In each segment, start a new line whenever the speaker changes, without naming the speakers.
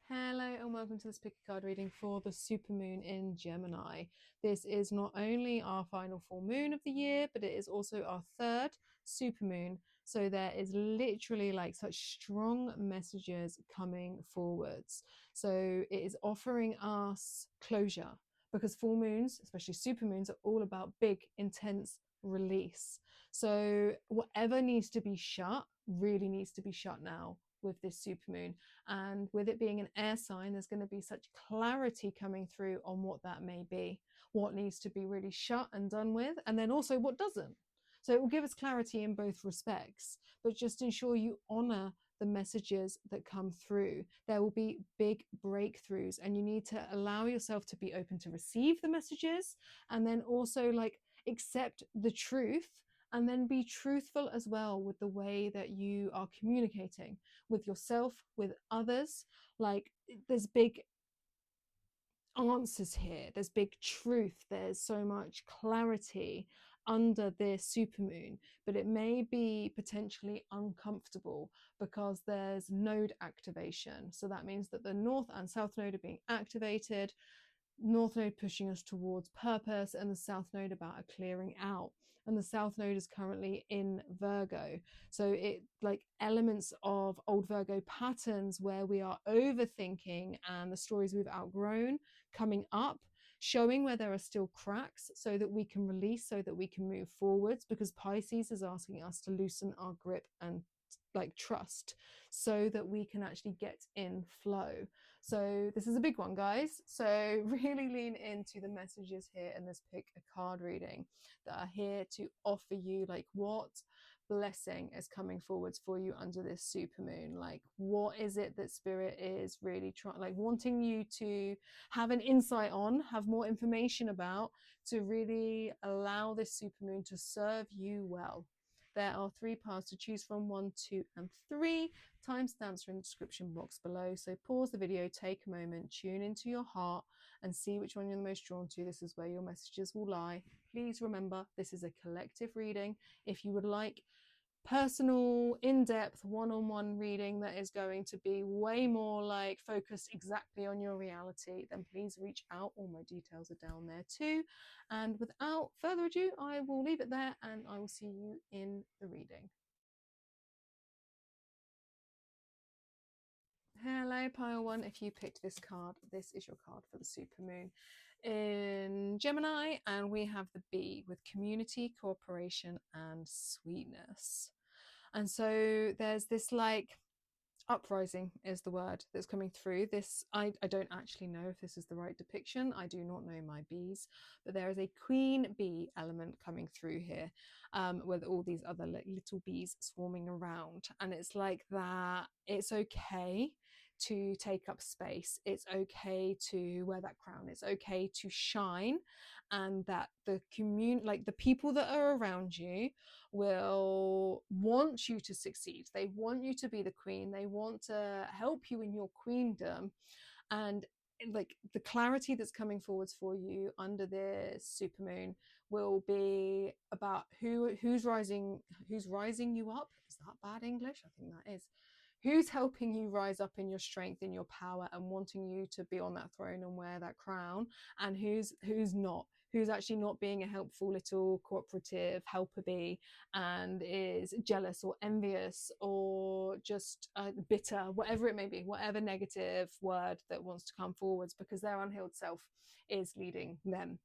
Hello and welcome to this pick a card reading for the supermoon in Gemini. This is not only our final full moon of the year, but it is also our third supermoon. So there is literally like such strong messages coming forwards. So it is offering us closure because full moons, especially supermoons, are all about big, intense release. So whatever needs to be shut really needs to be shut now with this supermoon. And with it being an air sign, there's going to be such clarity coming through on what that may be, what needs to be really shut and done with, and then also what doesn't. So it will give us clarity in both respects, but just ensure you honor the messages that come through. There will be big breakthroughs, and you need to allow yourself to be open to receive the messages, and then also like accept the truth, and then be truthful as well with the way that you are communicating with yourself, with others. Like there's big answers here, there's big truth, there's so much clarity under this supermoon, but it may be potentially uncomfortable because there's node activation. So that means that the north and south node are being activated. North node pushing us towards purpose, and the south node about a clearing out. And the south node is currently in Virgo, so it like elements of old Virgo patterns where we are overthinking and the stories we've outgrown coming up, showing where there are still cracks so that we can release, so that we can move forwards, because Pisces is asking us to loosen our grip and like trust so that we can actually get in flow. So this is a big one, guys. So really lean into the messages here in this pick a card reading that are here to offer you like what blessing is coming forwards for you under this supermoon. Like what is it that spirit is really trying, like wanting you to have an insight on, have more information about, to really allow this supermoon to serve you well. There are 3 paths to choose from, 1, 2, and 3. Timestamps are in the description box below. So pause the video, take a moment, tune into your heart and see which one you're the most drawn to. This is where your messages will lie. Please remember, this is a collective reading. If you would like personal, in-depth, one-on-one reading that is going to be way more like focused exactly on your reality, then please reach out. All my details are down there too. And without further ado, I will leave it there and I will see you in the reading. Hello, pile one. If you picked this card, this is your card for the supermoon in Gemini, and we have the B with community, cooperation, and sweetness. And so there's this like uprising is the word that's coming through this. I don't actually know if this is the right depiction. I do not know my bees, but there is a queen bee element coming through here, with all these other little bees swarming around. And it's like that it's okay to take up space, it's okay to wear that crown, it's okay to shine, and that the community, like the people that are around you, will want you to succeed. They want you to be the queen, they want to help you in your queendom. And like the clarity that's coming forwards for you under this supermoon will be about who's rising you up. Is that bad English? I think that is. Who's helping you rise up in your strength, in your power, and wanting you to be on that throne and wear that crown, and who's not, who's actually not being a helpful little cooperative helper bee and is jealous or envious or just bitter, whatever it may be, whatever negative word that wants to come forwards, because their unhealed self is leading them.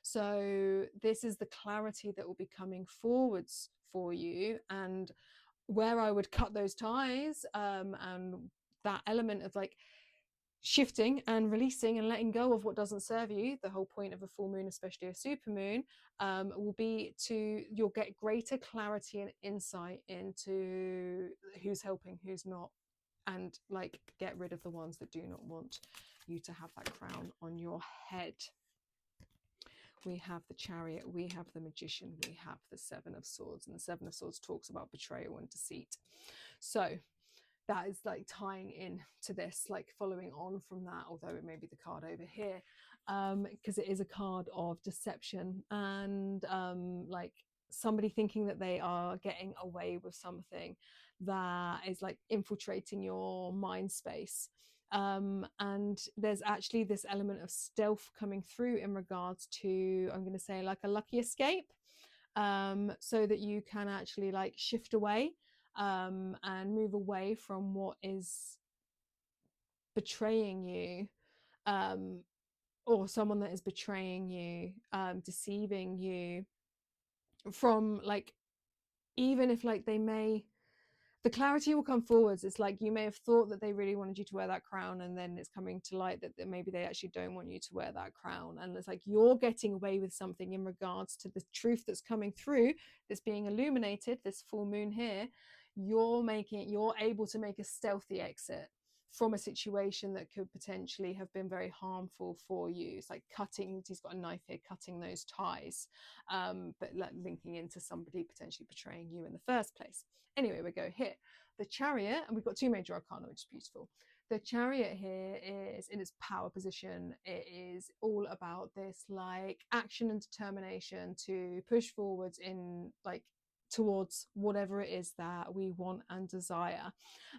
So this is the clarity that will be coming forwards for you, and where I would cut those ties, and that element of like shifting and releasing and letting go of what doesn't serve you. The whole point of a full moon, especially a supermoon, will be to, you'll get greater clarity and insight into who's helping, who's not, and like get rid of the ones that do not want you to have that crown on your head. We have the Chariot, we have the Magician, we have the Seven of Swords, and the Seven of Swords talks about betrayal and deceit. So that is like tying in to this, like following on from that, although it may be the card over here, because it is a card of deception and like somebody thinking that they are getting away with something that is like infiltrating your mind space. And there's actually this element of stealth coming through in regards to, I'm going to say, like a lucky escape, so that you can actually like shift away and move away from what is betraying you, or someone that is betraying you, deceiving you, from like, even if like they may, the clarity will come forwards. It's like you may have thought that they really wanted you to wear that crown, and then it's coming to light that maybe they actually don't want you to wear that crown. And it's like you're getting away with something in regards to the truth that's coming through, that's being illuminated, this full moon here. You're able to make a stealthy exit from a situation that could potentially have been very harmful for you. It's like cutting, he's got a knife here, cutting those ties, but like linking into somebody potentially betraying you in the first place. Anyway, we go here, the Chariot, and we've got two major arcana, which is beautiful. The Chariot here is in its power position. It is all about this like action and determination to push forwards in like towards whatever it is that we want and desire.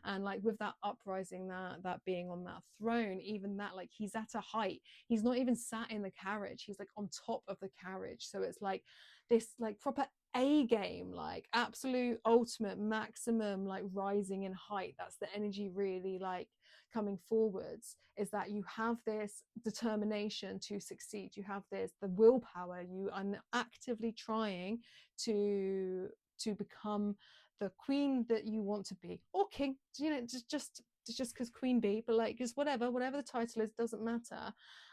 And like with that uprising, that being on that throne, even that, like he's at a height, he's not even sat in the carriage, he's like on top of the carriage. So it's like this like proper A game, like absolute ultimate maximum, like rising in height. That's the energy really like coming forwards, is that you have this determination to succeed, you have this the willpower, you are actively trying to become the queen that you want to be, or king, you know, just because queen bee, but like just whatever the title is, doesn't matter.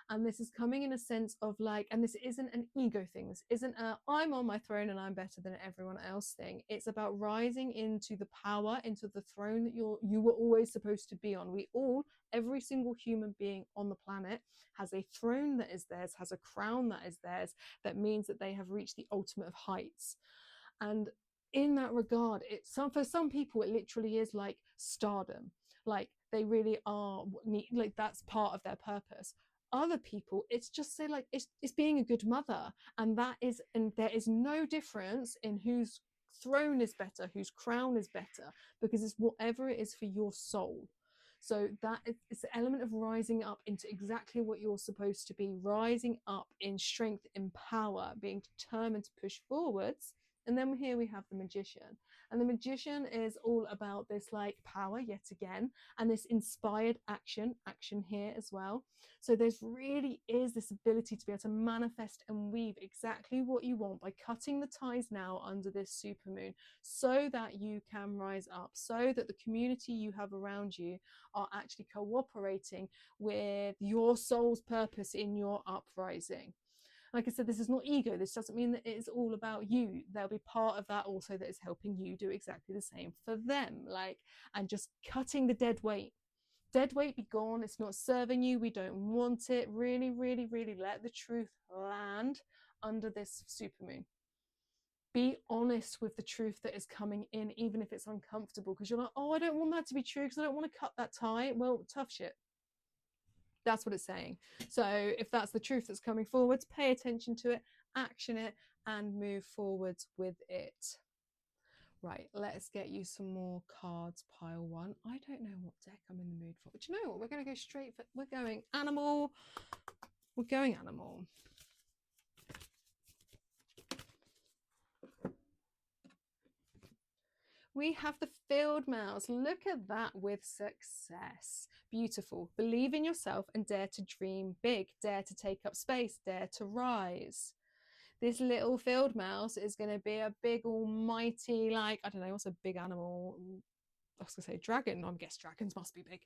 And this is coming in a sense of like, and this isn't an ego thing, this isn't a I'm on my throne and I'm better than everyone else thing. It's about rising into the power, into the throne that you were always supposed to be on. We all, every single human being on the planet has a throne that is theirs, has a crown that is theirs, that means that they have reached the ultimate of heights. And in that regard, for some people it literally is like stardom, like they really are, like that's part of their purpose. Other people, it's just say like it's being a good mother, and there is no difference in whose throne is better, whose crown is better, because it's whatever it is for your soul. So that it's the element of rising up into exactly what you're supposed to be, rising up in strength, in power, being determined to push forwards. And then here we have the Magician, and the Magician is all about this like power yet again, and this inspired action here as well. So there's really is this ability to be able to manifest and weave exactly what you want by cutting the ties now under this super moon, so that you can rise up, so that the community you have around you are actually cooperating with your soul's purpose in your uprising. Like I said, this is not ego. This doesn't mean that it's all about you. There'll be part of that also that is helping you do exactly the same for them. Like, and just cutting the dead weight. Dead weight be gone. It's not serving you. We don't want it. Really, really, really let the truth land under this supermoon. Be honest with the truth that is coming in, even if it's uncomfortable, because you're like, oh, I don't want that to be true because I don't want to cut that tie. Well, tough shit. That's what it's saying. So if that's the truth that's coming forwards, pay attention to it, action it, and move forwards with it. Right, let's get you some more cards, pile one. I don't know what deck I'm in the mood for. But you know what? We're going to go straight for, we're going animal. We're going animal. We have the field mouse. Look at that, with success. Beautiful. Believe in yourself and dare to dream big. Dare to take up space. Dare to rise. This little field mouse is going to be a big almighty, like, I don't know, what's a big animal? I was going to say dragon. I guess dragons must be big.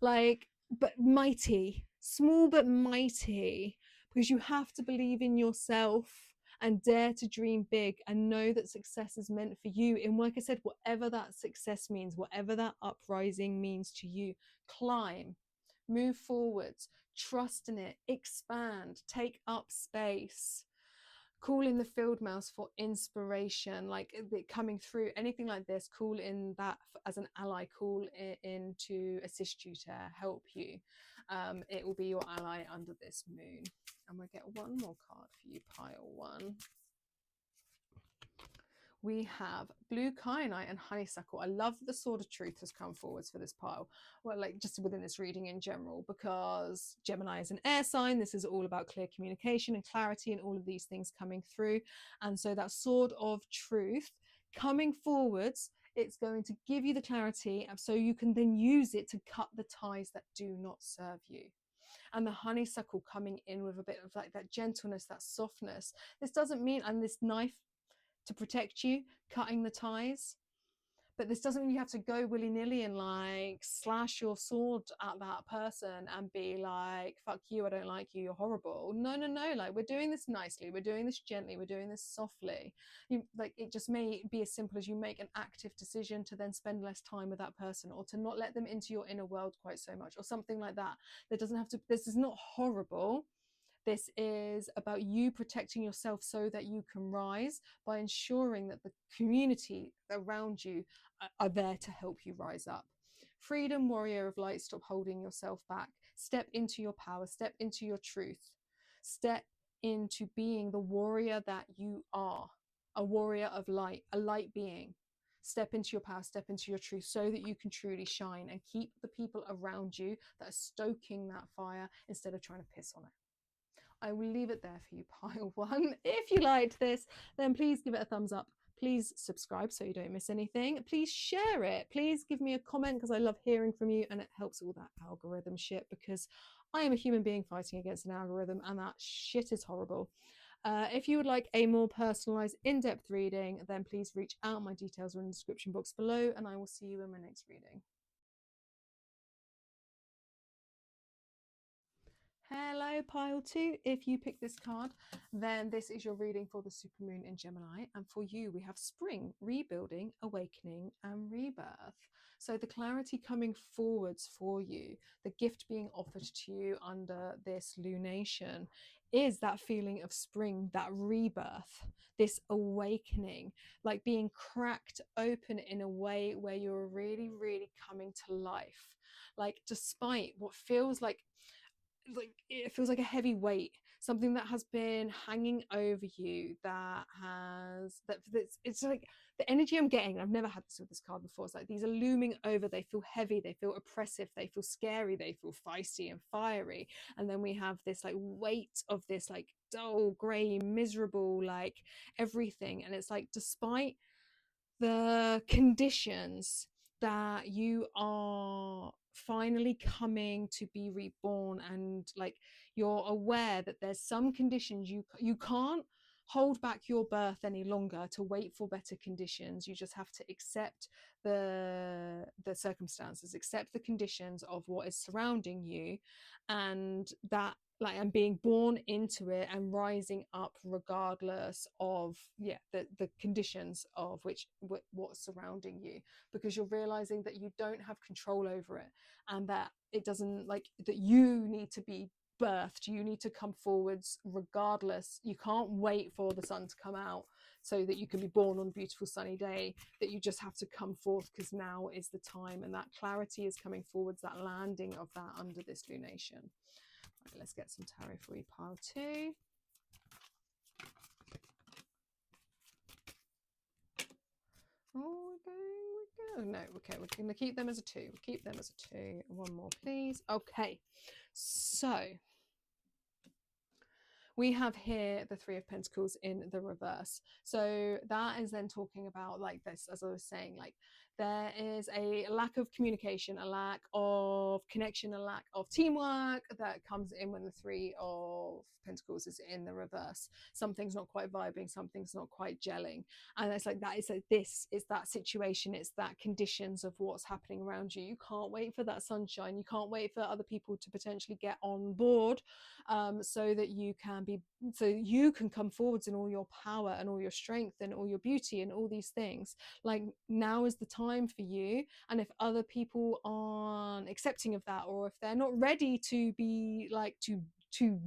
Like, but mighty. Small but mighty. Because you have to believe in yourself and dare to dream big and know that success is meant for you. And like I said, whatever that success means, whatever that uprising means to you, climb, move forwards, trust in it, expand, take up space. Call in the field mouse for inspiration, like coming through anything like this. Call in that as an ally, call in to assist you, to help you. It will be your ally under this moon. And we'll get one more card for you, pile one. we have blue kyanite and honeysuckle. I love that the sword of truth has come forwards for this pile. Well, like just within this reading in general, because Gemini is an air sign. This is all about clear communication and clarity and all of these things coming through. And so that sword of truth coming forwards, it's going to give you the clarity so you can then use it to cut the ties that do not serve you. And the honeysuckle coming in with a bit of like that gentleness, that softness. This doesn't mean, and this knife to protect you, cutting the ties. But this doesn't mean you have to go willy-nilly and like slash your sword at that person and be like, fuck you, I don't like you, you're horrible. No, no, no. Like, we're doing this nicely, we're doing this gently, we're doing this softly. Like, it just may be as simple as you make an active decision to then spend less time with that person, or to not let them into your inner world quite so much, or something like that. That doesn't have to, this is not horrible. This is about you protecting yourself so that you can rise, by ensuring that the community around you are there to help you rise up. Freedom, warrior of light, stop holding yourself back. Step into your power, step into your truth. Step into being the warrior that you are, a warrior of light, a light being. Step into your power, step into your truth, so that you can truly shine and keep the people around you that are stoking that fire instead of trying to piss on it. I will leave it there for you, pile one. If you liked this, then please give it a thumbs up. Please subscribe so you don't miss anything. Please share it. Please give me a comment, because I love hearing from you, and it helps all that algorithm shit, because I am a human being fighting against an algorithm, and that shit is horrible. If you would like a more personalized, in-depth reading, then please reach out. My details are in the description box below, and I will see you in my next reading. Hello, pile two. If you pick this card, then this is your reading for the supermoon in Gemini. And for you, we have spring, rebuilding, awakening, and rebirth. So the clarity coming forwards for you, the gift being offered to you under this lunation, is that feeling of spring, that rebirth, this awakening, like being cracked open in a way where you're really, really coming to life. Like, despite what feels like it feels like a heavy weight, something that has been hanging over you, it's like the energy I'm getting. I've never had this with this card before. It's like these are looming over. They feel heavy, they feel oppressive, they feel scary, they feel feisty and fiery. And then we have this like weight of this like dull, grey, miserable, like everything. And it's like, despite the conditions, that you are finally coming to be reborn, and like you're aware that there's some conditions you can't hold back your birth any longer to wait for better conditions. You just have to accept the circumstances, accept the conditions of what is surrounding you, and that like, and being born into it and rising up regardless of the conditions of what's surrounding you, because you're realizing that you don't have control over it, and that it doesn't, like, that you need to be birthed, you need to come forwards regardless. You can't wait for the sun to come out so that you can be born on a beautiful sunny day, that you just have to come forth, because now is the time, and that clarity is coming forwards, that landing of that under this lunation. Right, let's get some tarot for you, pile two. Oh, we go. No, okay, we're going to keep them as a two. We'll keep them as a two. One more, please. Okay, so we have here the Three of Pentacles in the reverse. So that is then talking about, like this, as I was saying, like there is a lack of communication, a lack of connection, a lack of teamwork that comes in when the Three of Pentacles is in the reverse. Something's not quite vibing, something's not quite gelling. And it's like that is like, this is that situation, it's that conditions of what's happening around you. You can't wait for that sunshine, you can't wait for other people to potentially get on board, so that you can come forwards in all your power and all your strength and all your beauty and all these things. Like, now is the time for you. And if other people aren't accepting of that, or if they're not ready to be like to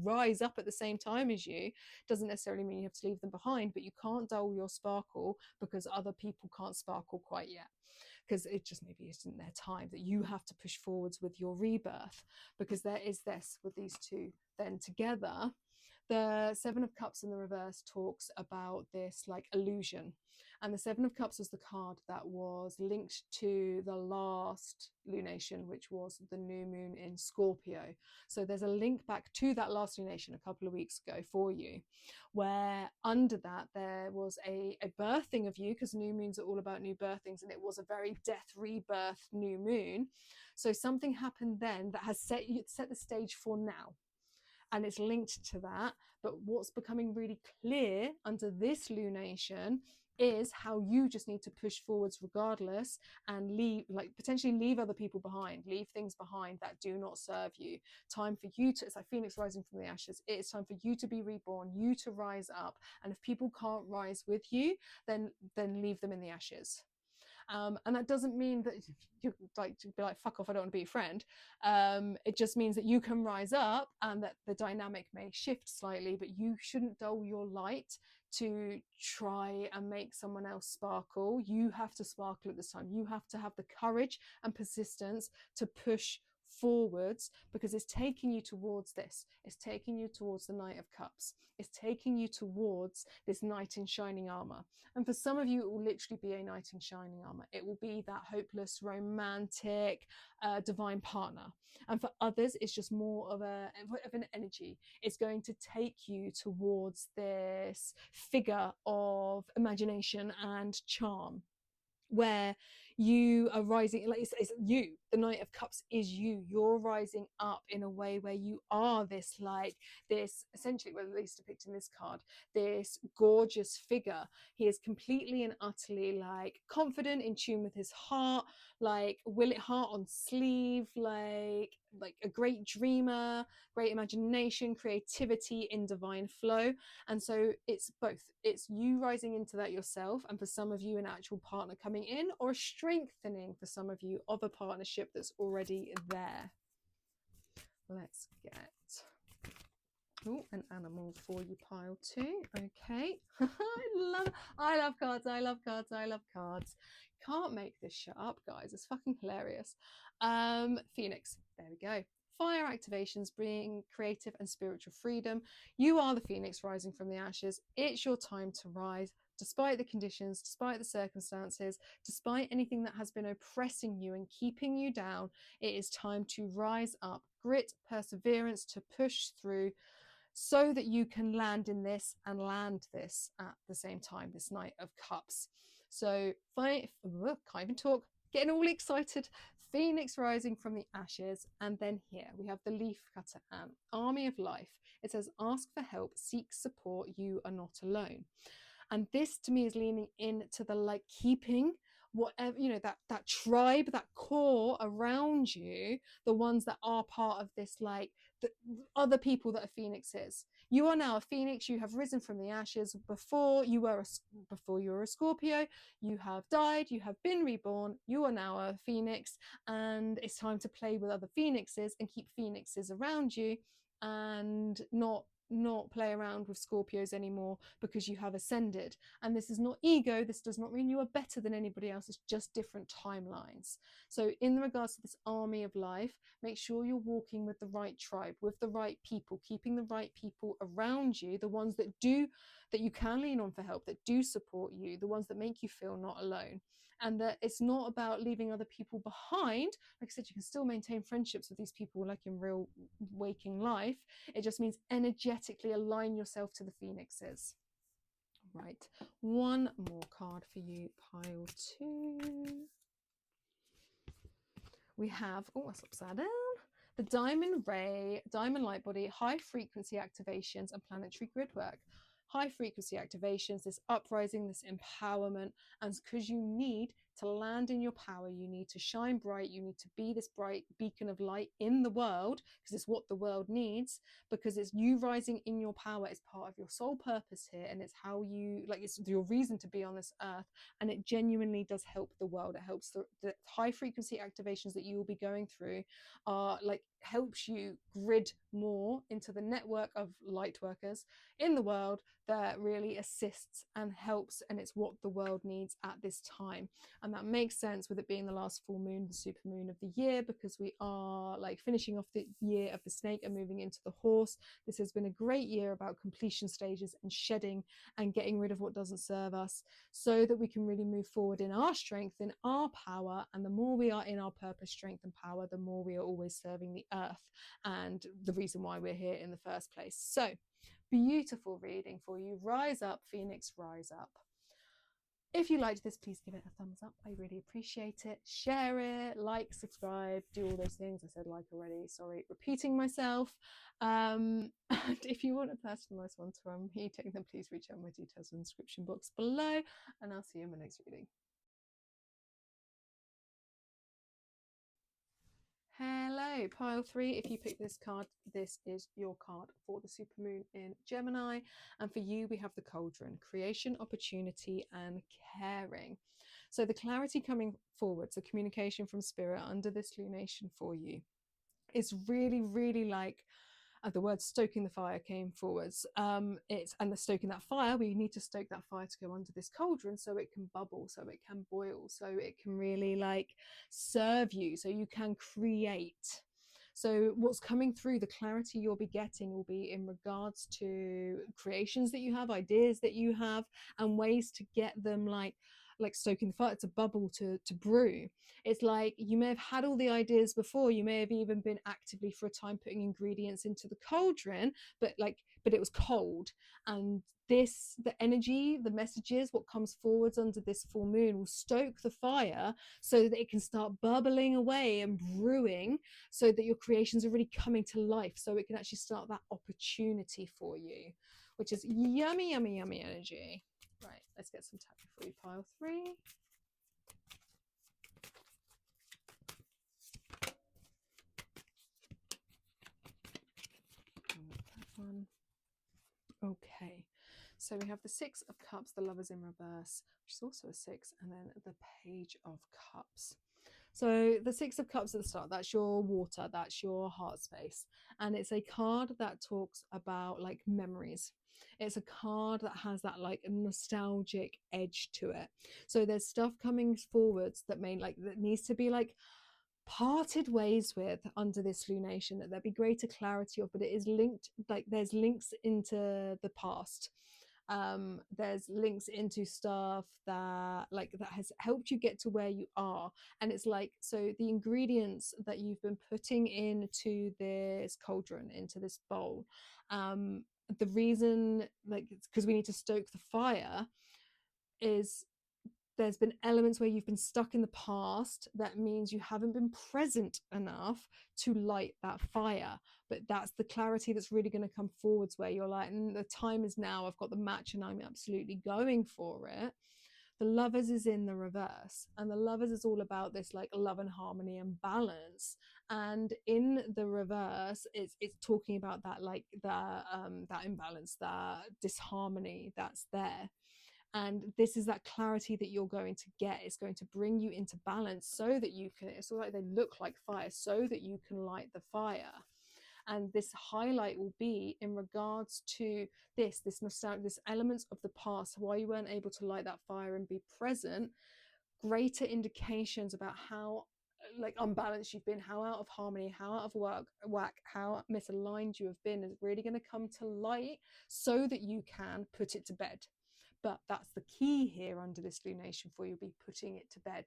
rise up at the same time as you, doesn't necessarily mean you have to leave them behind, but you can't dull your sparkle because other people can't sparkle quite yet, because it just maybe isn't their time. That you have to push forwards with your rebirth, because there is this with these two then together, The Seven of Cups in the reverse talks about this like illusion. And the Seven of Cups was the card that was linked to the last lunation, which was the new moon in Scorpio. So there's a link back to that last lunation a couple of weeks ago for you, where under that there was a birthing of you, because new moons are all about new birthings, and it was a very death rebirth new moon. So something happened then that has set the stage for now, and it's linked to that. But what's becoming really clear under this lunation is how you just need to push forwards regardless, and leave, like potentially leave other people behind, leave things behind that do not serve you. Time for you to, it's like Phoenix rising from the ashes, it's time for you to be reborn, you to rise up. And if people can't rise with you, then leave them in the ashes. And that doesn't mean that you like to be like, fuck off, I don't want to be your friend. It just means that you can rise up and that the dynamic may shift slightly, but you shouldn't dull your light to try and make someone else sparkle. You have to sparkle at this time. You have to have the courage and persistence to push forwards, because it's taking you towards this. It's taking you towards the Knight of Cups. It's taking you towards this knight in shining armor. And for some of you, it will literally be a knight in shining armor. It will be that hopeless, romantic, divine partner. And for others, it's just more of an energy. It's going to take you towards this figure of imagination and charm, where you are rising, like it's you, the Knight of Cups is you. You're rising up in a way where you are this, like this, essentially, well, at least depicting this card, this gorgeous figure. He is completely and utterly like confident, in tune with his heart, like heart on sleeve, like a great dreamer, great imagination, creativity in divine flow. And so it's both. It's you rising into that yourself, and for some of you, an actual partner coming in, or a strengthening for some of you of a partnership that's already there. Let's get an animal for you, pile 2. Okay. I love cards. I love cards. I love cards. Can't make this shut up, guys. It's fucking hilarious. Phoenix. There we go. Fire activations bring creative and spiritual freedom. You are the Phoenix rising from the ashes. It's your time to rise, despite the conditions, despite the circumstances, despite anything that has been oppressing you and keeping you down. It is time to rise up, grit, perseverance, to push through, so that you can land in this and land this at the same time, this Knight of Cups. So can't even talk, getting all excited. Phoenix rising from the ashes. And then here we have the leaf cutter ant, army of life. It says, ask for help, seek support, you are not alone. And this to me is leaning into the like keeping whatever, you know, that tribe, that core around you, the ones that are part of this, like the other people that are phoenixes. You are now a phoenix. You have risen from the ashes. Before you were a Scorpio, you have died, you have been reborn, you are now a phoenix, and it's time to play with other phoenixes and keep phoenixes around you, and not play around with Scorpios anymore, because you have ascended. And this is not ego. This does not mean you are better than anybody else. It's just different timelines. So in regards to this army of life, make sure you're walking with the right tribe, with the right people, keeping the right people around you, the ones that you can lean on for help, that do support you, the ones that make you feel not alone. And that it's not about leaving other people behind. Like I said, you can still maintain friendships with these people like in real waking life. It just means energetically align yourself to the phoenixes. Right, one more card for you, pile 2. We have, that's upside down, the diamond ray, diamond light body, high frequency activations and planetary grid work. High frequency activations, this uprising, this empowerment, and because you need to land in your power, you need to shine bright, you need to be this bright beacon of light in the world, because it's what the world needs, because it's you rising in your power is part of your soul purpose here, and it's how you, like, it's your reason to be on this earth, and it genuinely does help the world. It helps the high frequency activations that you will be going through are like helps you grid more into the network of light workers in the world that really assists and helps, and it's what the world needs at this time. And that makes sense with it being the last full moon, the super moon of the year, because we are like finishing off the year of the snake and moving into the horse. This has been a great year about completion stages and shedding and getting rid of what doesn't serve us, so that we can really move forward in our strength, in our power. And the more we are in our purpose, strength and power, the more we are always serving the earth and the reason why we're here in the first place. So beautiful reading for you. Rise up, Phoenix, rise up. If you liked this, please give it a thumbs up. I really appreciate it. Share it, like, subscribe, do all those things. I said like already, sorry, repeating myself. And if you want a personalised one-to-one meeting, then please reach out. My details in the description box below, and I'll see you in my next reading. Hello, pile 3. If you pick this card, this is your card for the supermoon in Gemini. And for you, we have the cauldron, creation, opportunity, and caring. So the clarity coming forward, so communication from spirit under this lunation for you, is really, really like the word stoking the fire came forwards. And the stoking that fire, we need to stoke that fire to go under this cauldron so it can bubble, so it can boil, so it can really like serve you, so you can create. So what's coming through, the clarity you'll be getting will be in regards to creations that you have, ideas that you have, and ways to get them like stoking the fire to bubble, to brew. It's like you may have had all the ideas before, you may have even been actively for a time putting ingredients into the cauldron, but it was cold. And the energy, the messages, what comes forwards under this full moon will stoke the fire so that it can start bubbling away and brewing, so that your creations are really coming to life, so it can actually start that opportunity for you, which is yummy, yummy, yummy energy. Right, let's get some tapping for you, pile 3. Okay, so we have the 6 of Cups, the Lovers in reverse, which is also a 6, and then the Page of Cups. So the 6 of Cups at the start, that's your water, that's your heart space. And it's a card that talks about like memories. It's a card that has that like nostalgic edge to it. So there's stuff coming forwards that needs to be like parted ways with under this lunation, that there'd be greater clarity of, but it is linked, like there's links into the past. There's links into stuff that has helped you get to where you are. And it's like, so the ingredients that you've been putting into this cauldron, into this bowl, the reason, like, because we need to stoke the fire, is there's been elements where you've been stuck in the past. That means you haven't been present enough to light that fire. But that's the clarity that's really going to come forwards, where you're like, the time is now, I've got the match and I'm absolutely going for it. The Lovers is in the reverse, and the Lovers is all about this like love and harmony and balance. And in the reverse, it's talking about that that imbalance, that disharmony that's there. And this is that clarity that you're going to get. It's going to bring you into balance, so that you can, it's like they look like fire, so that you can light the fire. And this highlight will be in regards to this nostalgia, this elements of the past, why you weren't able to light that fire and be present. Greater indications about how like unbalanced you've been, how out of harmony, how out of whack, how misaligned you have been, is really going to come to light, so that you can put it to bed. But that's the key here under this lunation for you, be putting it to bed,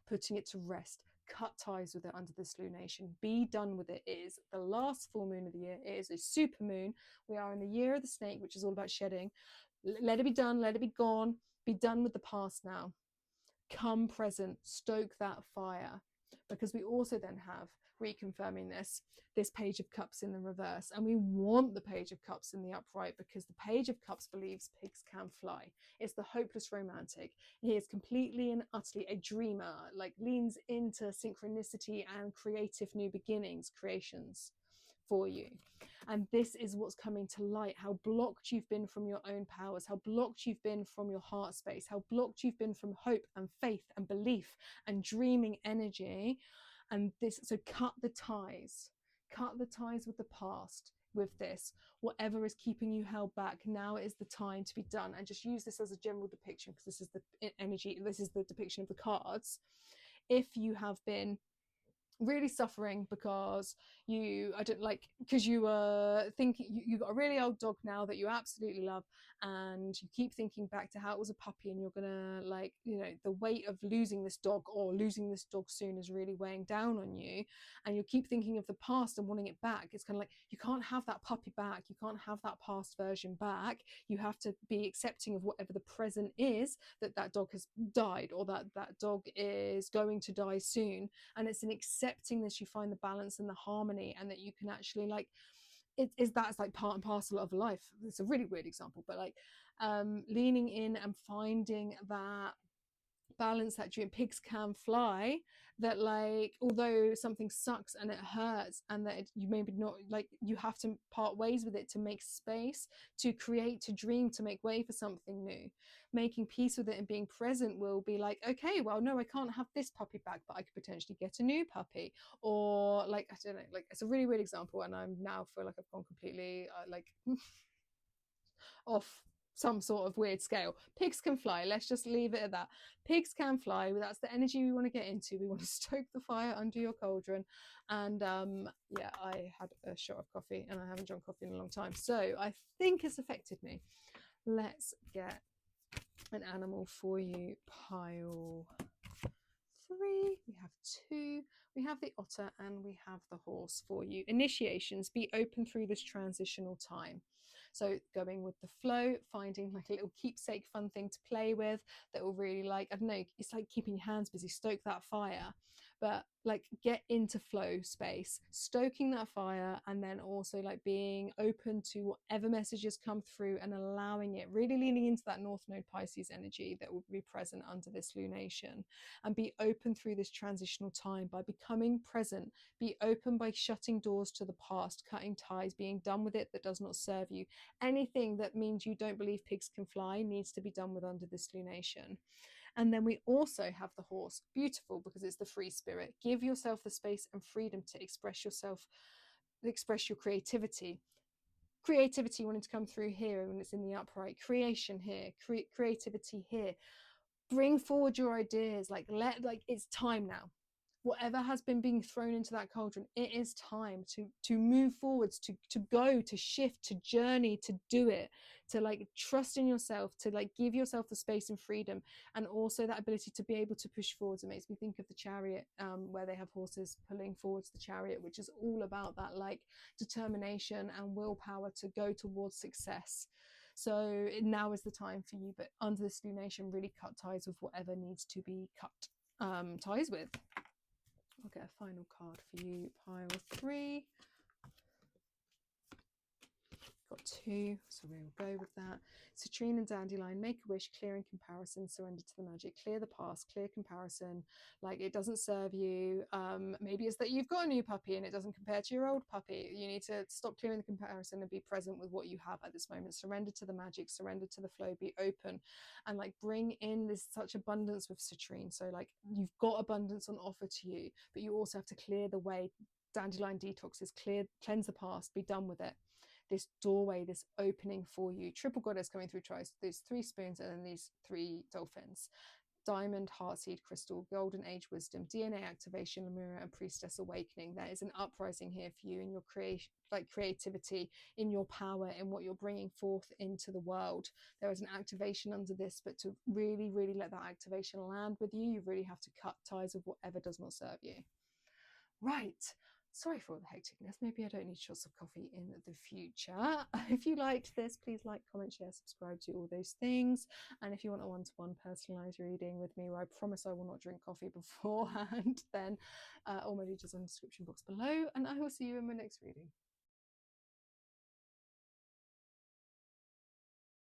putting it to rest, cut ties with it under this lunation, be done with it. It is the last full moon of the year. It is a super moon. We are in the year of the snake, which is all about shedding. Let it be done, let it be gone, be done with the past now. Come present, stoke that fire. Because we also then have, reconfirming this Page of Cups in the reverse, and we want the Page of Cups in the upright, because the Page of Cups believes pigs can fly. It's the hopeless romantic. He is completely and utterly a dreamer, like leans into synchronicity and creative new beginnings, creations for you. And this is what's coming to light, how blocked you've been from your own powers, how blocked you've been from your heart space, how blocked you've been from hope and faith and belief and dreaming energy. And this, so cut the ties, cut the ties with the past with this. Whatever is keeping you held back, now is the time to be done. And just use this as a general depiction, because this is the energy, this is the depiction of the cards. If you have been really suffering because because you were thinking you got a really old dog now that you absolutely love, and you keep thinking back to how it was a puppy, and you're gonna the weight of losing this dog or losing this dog soon is really weighing down on you, and you keep thinking of the past and wanting it back. It's kind of like, you can't have that puppy back, you can't have that past version back. You have to be accepting of whatever the present is, that dog has died, or that dog is going to die soon. And it's in accepting this you find the balance and the harmony, and that you can actually that's like part and parcel of life. It's a really weird example, but leaning in and finding that balance that pigs can fly, that although something sucks and it hurts, and that you maybe not you have to part ways with it to make space, to create, to dream, to make way for something new. Making peace with it and being present will be okay, well, no, I can't have this puppy back, but I could potentially get a new puppy. Or I don't know, it's a really weird example, and I'm now feel like I've gone completely off some sort of weird scale. Pigs can fly, let's just leave it at that. Pigs can fly. That's the energy we want to get into. We want to stoke the fire under your cauldron. And yeah, I had a shot of coffee, and I haven't drunk coffee in a long time, so I think it's affected me. Let's get an animal for you. Pile 3. We have 2. We have the otter and we have the horse for you. Initiations: be open through this transitional time. So going with the flow, finding a little keepsake fun thing to play with that will really I don't know, it's like keeping your hands busy, stoke that fire, but get into flow space, stoking that fire, and then also being open to whatever messages come through and allowing it, really leaning into that North Node Pisces energy that will be present under this lunation. And be open through this transitional time by becoming present. Be open by shutting doors to the past, cutting ties, being done with it that does not serve you. Anything that means you don't believe pigs can fly needs to be done with under this lunation. And then we also have the horse. Beautiful, because it's the free spirit. Give yourself the space and freedom to express yourself, express your creativity. Creativity wanting to come through here when it's in the upright. Creation here. Creativity here. Bring forward your ideas. It's time now. Whatever has been being thrown into that cauldron, it is time to move forwards, to go, to shift, to journey, to do it, to trust in yourself, to give yourself the space and freedom, and also that ability to be able to push forwards. It makes me think of the chariot, where they have horses pulling forwards the chariot, which is all about that determination and willpower to go towards success. So now is the time for you, but under this lunation, really cut ties with whatever needs to be cut ties with. I'll get a final card for you. Pile 3. Got 2, so we'll go with that. Citrine and Dandelion: make a wish, clear in comparison, surrender to the magic. Clear the past, clear comparison. It doesn't serve you. Maybe it's that you've got a new puppy and it doesn't compare to your old puppy. You need to stop clearing the comparison and be present with what you have at this moment. Surrender to the magic, surrender to the flow, be open, and bring in this such abundance with Citrine. So you've got abundance on offer to you, but you also have to clear the way. Dandelion detoxes, cleanse the past, be done with it. This doorway, this opening for you. Triple goddess coming through twice. These 3 spoons and then these 3 dolphins. Diamond, heartseed crystal, golden age wisdom, DNA activation, Lemura, and priestess awakening. There is an uprising here for you in your creativity, in your power, in what you're bringing forth into the world. There is an activation under this, but to really, really let that activation land with you, you really have to cut ties with whatever does not serve you. Right. Sorry for all the hecticness. Maybe I don't need shots of coffee in the future. If you liked this, please like, comment, share, subscribe, do all those things. And if you want a one-to-one personalised reading with me, where I promise I will not drink coffee beforehand, then all my details are in the description box below. And I will see you in my next reading.